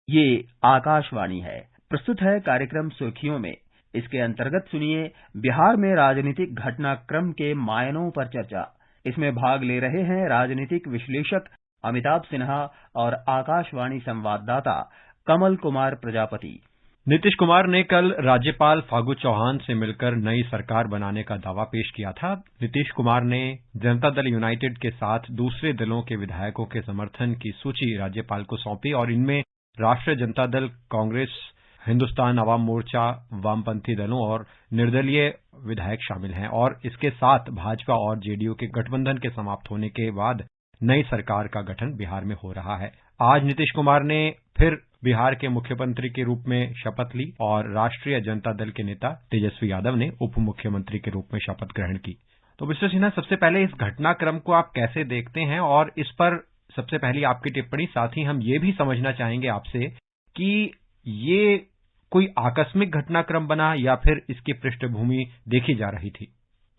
ये आकाशवाणी है। प्रस्तुत है कार्यक्रम सुर्खियों में। इसके अंतर्गत सुनिए बिहार में राजनीतिक घटनाक्रम के मायनों पर चर्चा। इसमें भाग ले रहे हैं राजनीतिक विश्लेषक अमिताभ सिन्हा और आकाशवाणी संवाददाता कमल कुमार प्रजापति। नीतीश कुमार ने कल राज्यपाल फागू चौहान से मिलकर नई सरकार बनाने का दावा पेश किया था। नीतीश कुमार ने जनता दल यूनाइटेड के साथ दूसरे दलों के विधायकों के समर्थन की सूची राज्यपाल को सौंपी और इनमें राष्ट्रीय जनता दल, कांग्रेस, हिंदुस्तान अवाम मोर्चा, वामपंथी दलों और निर्दलीय विधायक शामिल हैं और इसके साथ भाजपा और जेडीयू के गठबंधन के समाप्त होने के बाद नई सरकार का गठन बिहार में हो रहा है। आज नीतीश कुमार ने फिर बिहार के मुख्यमंत्री के रूप में शपथ ली और राष्ट्रीय जनता दल के नेता तेजस्वी यादव ने उप मुख्यमंत्री के रूप में शपथ ग्रहण की। तो मिस्टर सिन्हा, सबसे पहले इस घटनाक्रम को आप कैसे देखते हैं और इस पर सबसे पहली आपकी टिप्पणी। साथ ही हम ये भी समझना चाहेंगे आपसे कि ये कोई आकस्मिक घटनाक्रम बना या फिर इसकी पृष्ठभूमि देखी जा रही थी।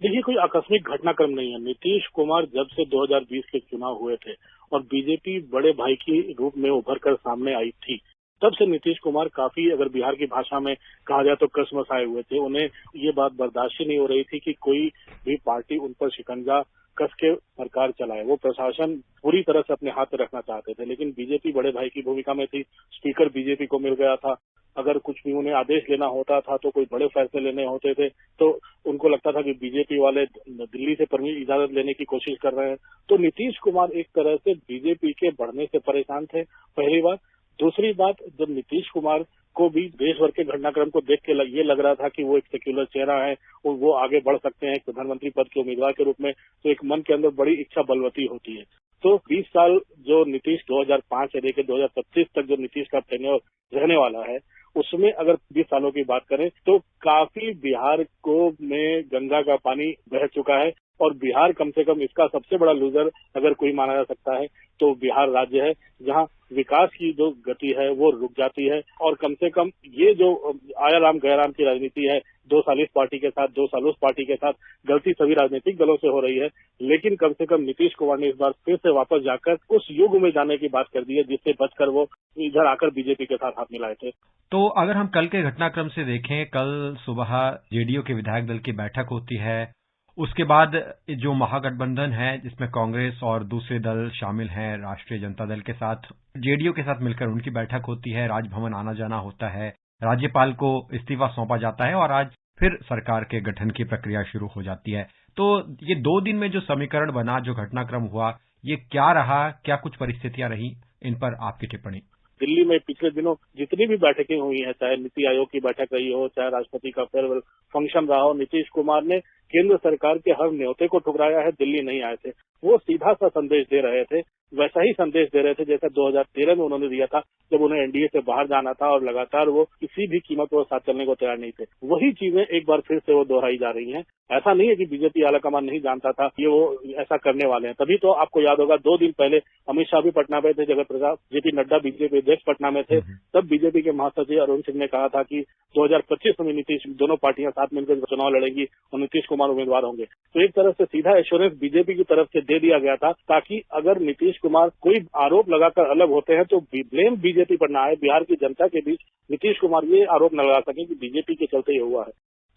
देखिए, कोई आकस्मिक घटनाक्रम नहीं है। नीतीश कुमार जब से 2020 के चुनाव हुए थे और बीजेपी बड़े भाई के रूप में उभर कर सामने आई थी, तब से नीतीश कुमार काफी, अगर बिहार की भाषा में कहा जाए तो कसमसाए हुए थे। उन्हें ये बात बर्दाश्त ही नहीं हो रही थी कि कोई भी पार्टी उन पर शिकंजा कस के सरकार चलाए। वो प्रशासन पूरी तरह से अपने हाथ में रखना चाहते थे, लेकिन बीजेपी बड़े भाई की भूमिका में थी। स्पीकर बीजेपी को मिल गया था। अगर कुछ भी उन्हें आदेश लेना होता था, तो कोई बड़े फैसले लेने होते थे, तो उनको लगता था कि बीजेपी वाले दिल्ली से इजाजत लेने की कोशिश कर रहे हैं। तो नीतीश कुमार एक तरह से बीजेपी के बढ़ने से परेशान थे, पहली बात। दूसरी बात, जब नीतीश कुमार को भी देश भर के घटनाक्रम को देख के ये लग रहा था कि वो एक सेक्युलर चेहरा है और वो आगे बढ़ सकते हैं प्रधानमंत्री पद के उम्मीदवार के रूप में, तो एक मन के अंदर बड़ी इच्छा बलवती होती है। तो 20 साल जो नीतीश 2005 से लेकर 2025 तक जो नीतीश का टेन्योर रहने वाला है, उसमें अगर 20 सालों की बात करें तो काफी बिहार को में गंगा का पानी बह चुका है और बिहार कम से कम इसका सबसे बड़ा लूजर अगर कोई माना जा सकता है तो बिहार राज्य है, जहां विकास की जो गति है वो रुक जाती है। और कम से कम ये जो आया राम गया राम की राजनीति है, 2 साल इस पार्टी के साथ 2 साल उस पार्टी के साथ, गलती सभी राजनीतिक दलों से हो रही है। लेकिन कम से कम नीतीश कुमार ने इस बार फिर से वापस जाकर उस युग में जाने की बात कर दी है जिससे बचकर वो इधर आकर बीजेपी के साथ हाथ मिलाए थे। तो अगर हम कल के घटनाक्रम से देखें, कल सुबह जेडीयू के विधायक दल की बैठक होती है। उसके बाद जो महागठबंधन है जिसमें कांग्रेस और दूसरे दल शामिल हैं, राष्ट्रीय जनता दल के साथ जेडीयू के साथ मिलकर उनकी बैठक होती है। राजभवन आना जाना होता है, राज्यपाल को इस्तीफा सौंपा जाता है और आज फिर सरकार के गठन की प्रक्रिया शुरू हो जाती है। तो ये 2 दिन में जो समीकरण बना, जो घटनाक्रम हुआ, ये क्या रहा, क्या कुछ परिस्थितियां रही, इन पर आपकी टिप्पणी। दिल्ली में पिछले दिनों जितनी भी बैठकें हुई हैं, चाहे नीति आयोग की बैठक रही हो, चाहे राष्ट्रपति का फेयरवेल फंक्शन रहा हो, नीतीश कुमार ने केंद्र सरकार के हर न्योते को ठुकराया है। दिल्ली नहीं आए थे, वो सीधा सा संदेश दे रहे थे, वैसा ही संदेश दे रहे थे जैसा 2013 में उन्होंने दिया था जब उन्हें एनडीए से बाहर जाना था और लगातार वो किसी भी कीमत पर साथ चलने को तैयार नहीं थे। वही चीजें एक बार फिर से वो दोहराई जा रही हैं। ऐसा नहीं है कि बीजेपी आलाकमान नहीं जानता था कि वो ऐसा करने वाले हैं। तभी तो आपको याद होगा 2 दिन पहले अमित शाह भी पटना में थे, जगत प्रकाश जेपी नड्डा बीजेपी अध्यक्ष पटना में थे। तब बीजेपी के महासचिव अरुण सिंह ने कहा था कि 2025 में नीतीश, दोनों पार्टियां साथ मिलकर चुनाव लड़ेंगी और नीतीश कुमार उम्मीदवार होंगे। तो एक तरह से सीधा एश्योरेंस बीजेपी की तरफ से दे दिया गया था ताकि अगर नीतीश कुमार कोई आरोप लगाकर अलग होते हैं तो ब्लेम बीजेपी पर ना आए, बिहार की जनता के बीच नीतीश कुमार ये आरोप न लगा सकें कि बीजेपी के चलते ये हुआ है।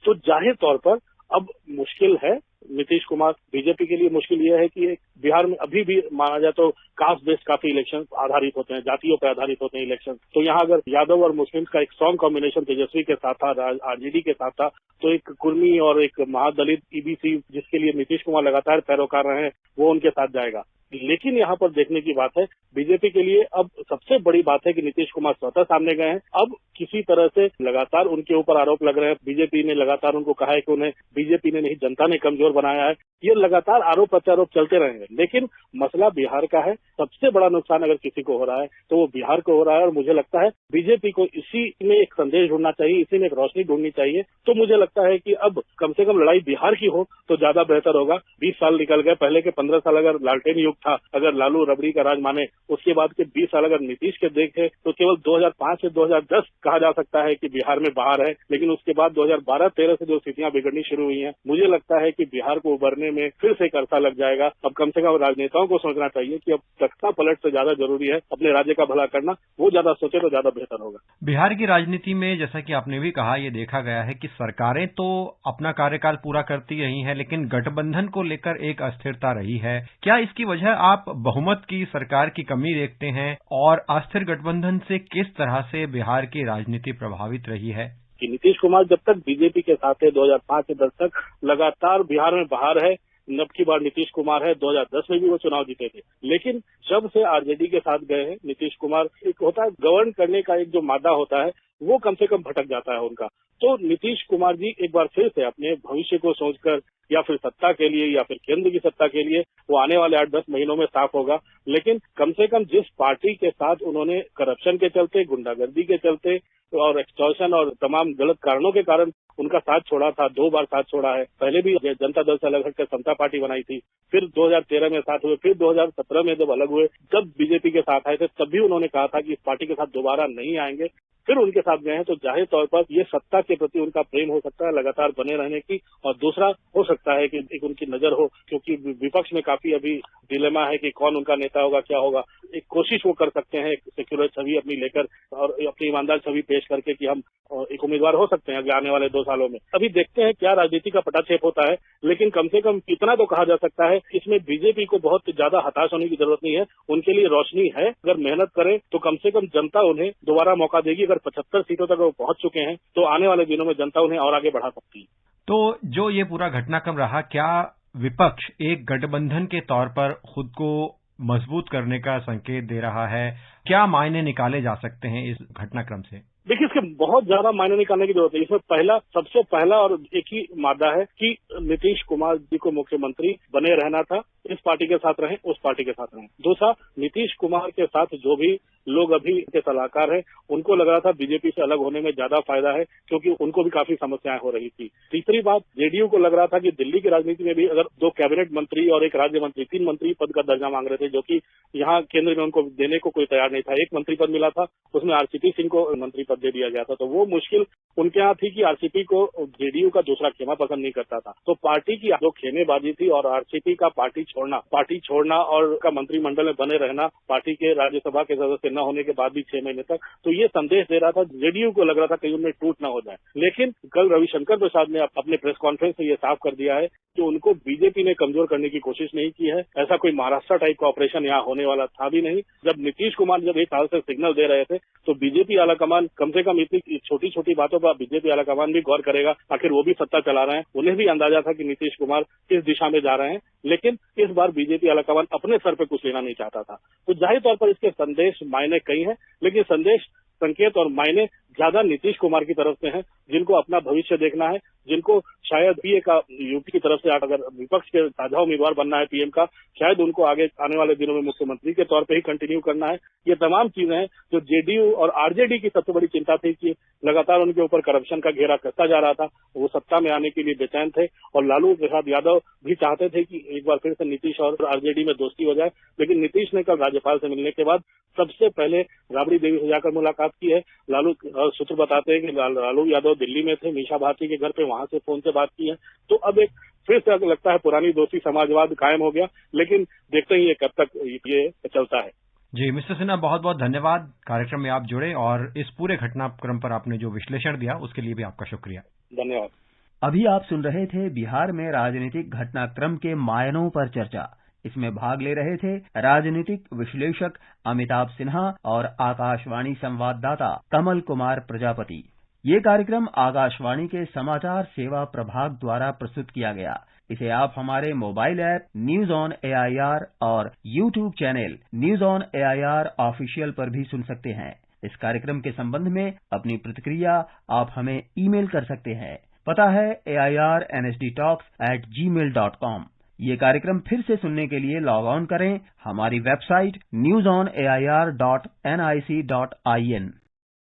तो जाहिर तौर पर अब मुश्किल है नीतीश कुमार, बीजेपी के लिए मुश्किल यह है कि बिहार में अभी भी माना जाए तो कास्ट बेस्ड काफी इलेक्शन आधारित होते हैं, जातियों पर आधारित होते हैं इलेक्शन। तो यहाँ अगर यादव और मुस्लिम का एक स्ट्रॉन्ग कॉम्बिनेशन तेजस्वी के साथ था, आरजेडी के साथ था, तो एक कुर्मी और एक महादलित ईबीसी जिसके लिए नीतीश कुमार लगातार पैरोकार रहे हैं, वो उनके साथ जाएगा। लेकिन यहाँ पर देखने की बात है, बीजेपी के लिए अब सबसे बड़ी बात है कि नीतीश कुमार स्वतः सामने गए हैं। अब किसी तरह से लगातार उनके ऊपर आरोप लग रहे हैं, बीजेपी ने लगातार उनको कहा है कि उन्हें बीजेपी ने नहीं जनता ने कमजोर बनाया है। ये लगातार आरोप प्रत्यारोप चलते रहेंगे, लेकिन मसला बिहार का है। सबसे बड़ा नुकसान अगर किसी को हो रहा है तो वो बिहार को हो रहा है और मुझे लगता है बीजेपी को इसी में एक संदेश ढूंढना चाहिए, इसी में एक रोशनी ढूंढनी चाहिए। तो मुझे लगता है कि अब कम से कम लड़ाई बिहार की हो तो ज्यादा बेहतर होगा। 20 साल निकल गए, पहले के 15 साल अगर लालटेन युग था, अगर लालू रबड़ी का राज माने, उसके बाद के 20 साल अगर नीतीश के देखे तो केवल 2005 से 2010 कहा जा सकता है कि बिहार में बाहर है, लेकिन उसके बाद 2012-13 से जो स्थितियां बिगड़नी शुरू हुई हैं, मुझे लगता है कि बिहार को उबरने में फिर से एक अरसा लग जाएगा। अब कम से कम राजनेताओं को सोचना चाहिए कि अब तख्ता पलट से ज्यादा जरूरी है अपने राज्य का भला करना, वो ज्यादा सोचे तो ज्यादा बेहतर होगा। बिहार की राजनीति में जैसा कि आपने भी कहा, ये देखा गया है कि सरकारें तो अपना कार्यकाल पूरा करती रही हैं, लेकिन गठबंधन को लेकर एक अस्थिरता रही है। क्या इसकी वजह आप बहुमत की सरकार की कमी देखते हैं, और अस्थिर गठबंधन से किस तरह से बिहार की राजनीति प्रभावित रही है? कि नीतीश कुमार जब तक बीजेपी के साथ है 2005 से 10 तक लगातार बिहार में बाहर है। अब की बार नीतीश कुमार है, 2010 में भी वो चुनाव जीते थे, लेकिन जब से आरजेडी के साथ गए हैं नीतीश कुमार, एक होता है गवर्न करने का एक जो मादा होता है वो कम से कम भटक जाता है उनका। तो नीतीश कुमार जी एक बार फिर से अपने भविष्य को सोचकर या फिर सत्ता के लिए या फिर केंद्र की सत्ता के लिए, वो आने वाले 8-10 महीनों में साफ होगा। लेकिन कम से कम जिस पार्टी के साथ उन्होंने करप्शन के चलते, गुंडागर्दी के चलते और एक्सटॉर्शन और तमाम गलत कारणों के कारण उनका साथ छोड़ा था, 2 बार साथ छोड़ा है। पहले भी जनता दल से अलग हटकर समता पार्टी बनाई थी, फिर 2013 में साथ हुए, फिर 2017 में जब अलग हुए, जब बीजेपी के साथ आए थे तब भी उन्होंने कहा था कि इस पार्टी के साथ दोबारा नहीं आएंगे। फिर उनके साथ गए हैं तो जाहिर तौर पर ये सत्ता के प्रति उनका प्रेम हो सकता है लगातार बने रहने की, और दूसरा हो सकता है कि एक उनकी नजर हो, क्योंकि विपक्ष में काफी अभी डिलेमा है कि कौन उनका नेता होगा, क्या होगा। एक कोशिश वो कर सकते हैं एक सेक्युलर छवि अपनी लेकर और अपनी ईमानदार छवि पेश करके कि हम एक उम्मीदवार हो सकते हैं अगले आने वाले 2 सालों में। अभी देखते हैं क्या राजनीति का पटाक्षेप होता है, लेकिन कम से कम इतना तो कहा जा सकता है इसमें बीजेपी को बहुत ज्यादा हताश होने की जरूरत नहीं है। उनके लिए रोशनी है, अगर मेहनत करें तो कम से कम जनता उन्हें दोबारा मौका देगी। अगर 75 सीटों तक वो पहुंच चुके हैं तो आने वाले दिनों में जनता उन्हें और आगे बढ़ा सकती है। तो जो ये पूरा घटनाक्रम रहा, क्या विपक्ष एक गठबंधन के तौर पर खुद को मजबूत करने का संकेत दे रहा है? क्या मायने निकाले जा सकते हैं इस घटनाक्रम से? देखिए, इसके बहुत ज्यादा मायने निकालने की जरूरत है। इसमें सबसे पहला और एक ही मादा है कि नीतीश कुमार जी को मुख्यमंत्री बने रहना था, इस पार्टी के साथ रहें, उस पार्टी के साथ रहें। दूसरा, नीतीश कुमार के साथ जो भी लोग अभी के सलाहकार हैं, उनको लग रहा था बीजेपी से अलग होने में ज्यादा फायदा है, क्योंकि उनको भी काफी समस्याएं हो रही थी। तीसरी बात, जेडीयू को लग रहा था कि दिल्ली की राजनीति में भी अगर 2 कैबिनेट मंत्री और 1 राज्य मंत्री, 3 मंत्री पद का दर्जा मांग रहे थे, जो कि यहाँ केंद्र में उनको देने को कोई तैयार नहीं था। 1 मंत्री पद मिला था, उसमें आरसीपी सिंह को मंत्री पद दे दिया गया था। तो वो मुश्किल उनके यहाँ थी कि आरसीपी को जेडीयू का दूसरा खेमा पसंद नहीं करता था। तो पार्टी की जो खेमेबाजी थी और आरसीपी का पार्टी छोड़ना और उनका मंत्रिमंडल में बने रहना, पार्टी के राज्यसभा के सदस्य न होने के बाद भी 6 महीने तक, तो ये संदेश दे रहा था, जेडीयू को लग रहा था कहीं उनमें टूट न हो जाए। लेकिन कल रविशंकर प्रसाद ने अपने प्रेस कॉन्फ्रेंस में ये साफ कर दिया है कि उनको बीजेपी ने कमजोर करने की कोशिश नहीं की है। ऐसा कोई महाराष्ट्र टाइप का ऑपरेशन यहाँ होने वाला था भी नहीं। जब नीतीश कुमार जब 1 साल से सिग्नल दे रहे थे तो बीजेपी आलाकमान कम से कम इतनी छोटी छोटी बातों पर बीजेपी आलाकमान भी गौर करेगा, आखिर वो भी सत्ता चला रहे हैं। उन्हें भी अंदाजा था कि नीतीश कुमार इस दिशा में जा रहे हैं, लेकिन इस बार बीजेपी आलाकमान अपने सर पे कुछ लेना नहीं चाहता था। तो जाहिर तौर पर इसके संदेश मायने कई हैं, लेकिन संदेश, संकेत और मायने ज्यादा नीतीश कुमार की तरफ से हैं, जिनको अपना भविष्य देखना है, जिनको शायद पीए का यूपी की तरफ से अगर विपक्ष के साझा उम्मीदवार बनना है पीएम का, शायद उनको आगे आने वाले दिनों में मुख्यमंत्री के तौर पे ही कंटिन्यू करना है। ये तमाम चीजें हैं जो जेडीयू और आरजेडी की सबसे बड़ी चिंता थी कि लगातार उनके ऊपर करप्शन का घेरा कसता जा रहा था, वो सत्ता में आने के लिए बेचैन थे। और लालू प्रसाद यादव भी चाहते थे कि एक बार फिर से नीतीश और आरजेडी में दोस्ती हो जाए, लेकिन नीतीश ने कल राज्यपाल से मिलने के बाद सबसे पहले राबड़ी देवी से जाकर मुलाकात की है। लालू सूत्र बताते हैं कि लालू यादव दिल्ली में थे, मीशा भारती के घर पे, वहां से फोन से बात की है। तो अब एक फिर से लगता है पुरानी दोस्ती समाजवाद कायम हो गया, लेकिन देखते ही कब तक ये चलता है। जी मिस्टर सिन्हा, बहुत बहुत धन्यवाद कार्यक्रम में आप जुड़े और इस पूरे घटनाक्रम पर आपने जो विश्लेषण दिया उसके लिए भी आपका शुक्रिया। धन्यवाद। अभी आप सुन रहे थे बिहार में राजनीतिक घटनाक्रम के मायनों पर चर्चा। इसमें भाग ले रहे थे राजनीतिक विश्लेषक अमिताभ सिन्हा और आकाशवाणी संवाददाता कमल कुमार प्रजापति। ये कार्यक्रम आकाशवाणी के समाचार सेवा प्रभाग द्वारा प्रस्तुत किया गया। इसे आप हमारे mobile app news on AIR और YouTube channel news on AIR official पर भी सुन सकते हैं। इस कार्यक्रम के संबंध में अपनी प्रतिक्रिया आप हमें ईमेल कर सकते हैं। पता है airnsdtalks@gmail.com। ये कार्यक्रम फिर से सुनने के लिए लॉग ऑन करें हमारी वेबसाइट newsonair.nic.in।